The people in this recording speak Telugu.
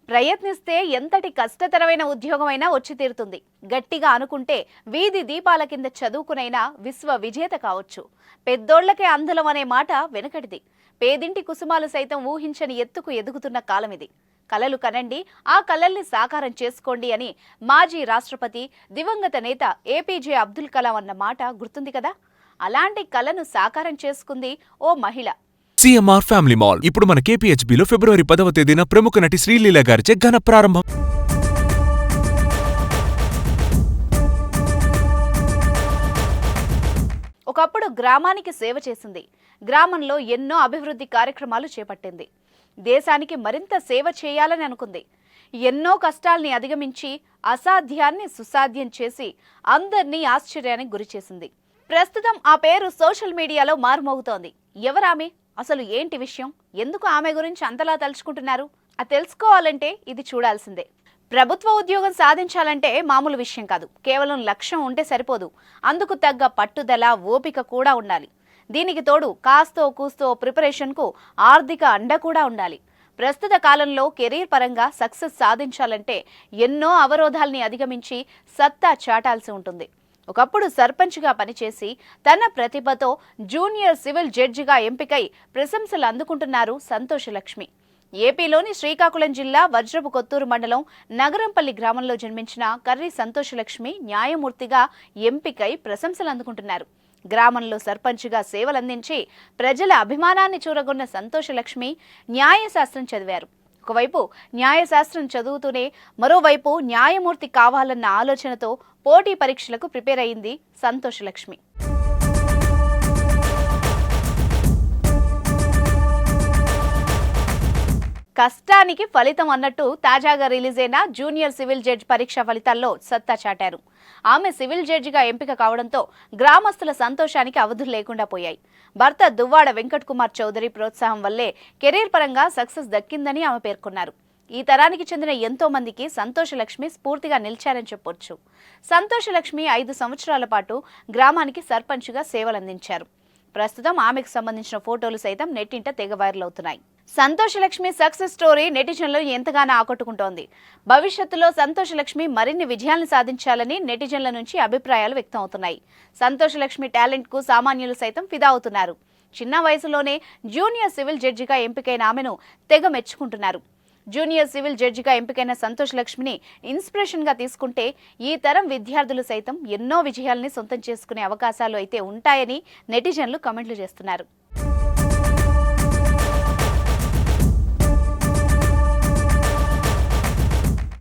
ప్రయత్నిస్తే ఎంతటి కష్టతరమైన ఉద్యోగమైనా వచ్చి తీరుతుంది. గట్టిగా అనుకుంటే వీధి దీపాల కింద చదువుకునైనా విశ్వ విజేత కావచ్చు. పెద్దోళ్లకే అందలం అనే మాట వెనకటిది. పేదింటి కుసుమాలు సైతం ఊహించని ఎత్తుకు ఎదుగుతున్న కాలం ఇది. కలలు కనండి, ఆ కలల్ని సాకారం చేసుకోండి అని మాజీ రాష్ట్రపతి దివంగత నేత ఏపీజే అబ్దుల్ కలాం అన్న మాట గుర్తుంది కదా. అలాంటి కలను సాకారం చేసుకుంది ఓ మహిళ. సిఎంఆర్ ఫ్యామిలీ మాల్ ఇప్పుడు మన కేపీహెచ్బీలో ఫిబ్రవరి 10వ తేదీన ప్రముఖ నటి శ్రీలీల గారిచే ఘన ప్రారంభం. ఒకప్పుడు గ్రామానికి సేవ చేసింది. గ్రామంలో ఎన్నో అభివృద్ధి కార్యక్రమాలు చేపట్టింది. దేశానికి మరింత సేవ చేయాలని అనుకుంది. ఎన్నో కష్టాల్ని అధిగమించి అసాధ్యాన్ని సుసాధ్యం చేసి అందర్నీ ఆశ్చర్యానికి గురిచేసింది. ప్రస్తుతం ఆ పేరు సోషల్ మీడియాలో మారుమోగుతోంది. ఎవరామె? అసలు ఏంటి విషయం? ఎందుకు ఆమె గురించి అంతలా తలుచుకుంటున్నారు? అది తెలుసుకోవాలంటే ఇది చూడాల్సిందే. ప్రభుత్వ ఉద్యోగం సాధించాలంటే మామూలు విషయం కాదు. కేవలం లక్ష్యం ఉంటే సరిపోదు. అందుకు తగ్గ పట్టుదల, ఓపిక కూడా ఉండాలి. దీనికి తోడు కాస్తో కూస్తో ప్రిపరేషన్కు ఆర్థిక అండ కూడా ఉండాలి. ప్రస్తుత కాలంలో కెరీర్ పరంగా సక్సెస్ సాధించాలంటే ఎన్నో అవరోధాల్ని అధిగమించి సత్తా చాటాల్సి ఉంటుంది. ఒకప్పుడు సర్పంచ్గా పనిచేసి తన ప్రతిభతో జూనియర్ సివిల్ జడ్జిగా ఎంపికై ప్రశంసలు అందుకుంటున్నారు సంతోషలక్ష్మి. ఏపీలోని శ్రీకాకుళం జిల్లా వజ్రపు కొత్తూరు మండలం నగరంపల్లి గ్రామంలో జన్మించిన కర్రి సంతోషలక్ష్మి న్యాయమూర్తిగా ఎంపికై ప్రశంసలు అందుకుంటున్నారు. గ్రామంలో సర్పంచ్గా సేవలందించి ప్రజల అభిమానాన్ని చూరగొన్న సంతోషలక్ష్మి న్యాయశాస్త్రం చదివారు. ఒకవైపు న్యాయశాస్త్రం చదువుతూనే మరోవైపు న్యాయమూర్తి కావాలన్న ఆలోచనతో పోటీ పరీక్షలకు ప్రిపేర్ అయింది సంతోషలక్ష్మి. కష్టానికి ఫలితం అన్నట్టు తాజాగా రిలీజ్ అయిన జూనియర్ సివిల్ జడ్జి పరీక్ష ఫలితాల్లో సత్తా చాటారు. ఆమె సివిల్ జడ్జిగా ఎంపిక కావడంతో గ్రామస్తుల సంతోషానికి అవధులు లేకుండా పోయాయి. భర్త దువ్వాడ వెంకట్ కుమార్ చౌదరి ప్రోత్సాహం వల్లే కెరీర్ పరంగా సక్సెస్ దక్కిందని ఆమె పేర్కొన్నారు. ఈ తరానికి చెందిన ఎంతో మందికి సంతోషలక్ష్మి స్ఫూర్తిగా నిలిచారని చెప్పొచ్చు. సంతోషలక్ష్మి 5 సంవత్సరాల పాటు గ్రామానికి సర్పంచ్గా సేవలందించారు. ప్రస్తుతం ఆమెకు సంబంధించిన ఫోటోలు సైతం నెట్టింట తెగ వైరల్ అవుతున్నాయి. సంతోషలక్ష్మి సక్సెస్ స్టోరీ నెటిజన్లను ఎంతగానో ఆకట్టుకుంటోంది. భవిష్యత్తులో సంతోషలక్ష్మి మరిన్ని విజయాలను సాధించాలని నెటిజన్ల నుంచి అభిప్రాయాలు వ్యక్తం అవుతున్నాయి. సంతోషలక్ష్మి టాలెంట్ కు సామాన్యులు సైతం ఫిదా అవుతున్నారు. చిన్న వయసులోనే జూనియర్ సివిల్ జడ్జిగా ఎంపికైన ఆమెను తెగ మెచ్చుకుంటున్నారు. జూనియర్ సివిల్ జడ్జిగా ఎంపికైన సంతోషలక్ష్మిని ఇన్స్పిరేషన్ గా తీసుకుంటే ఈ తరం విద్యార్థులు సైతం ఎన్నో విజయాల్ని సొంతం చేసుకునే అవకాశాలు అయితే ఉంటాయని నెటిజన్లు కామెంట్లు చేస్తున్నారు.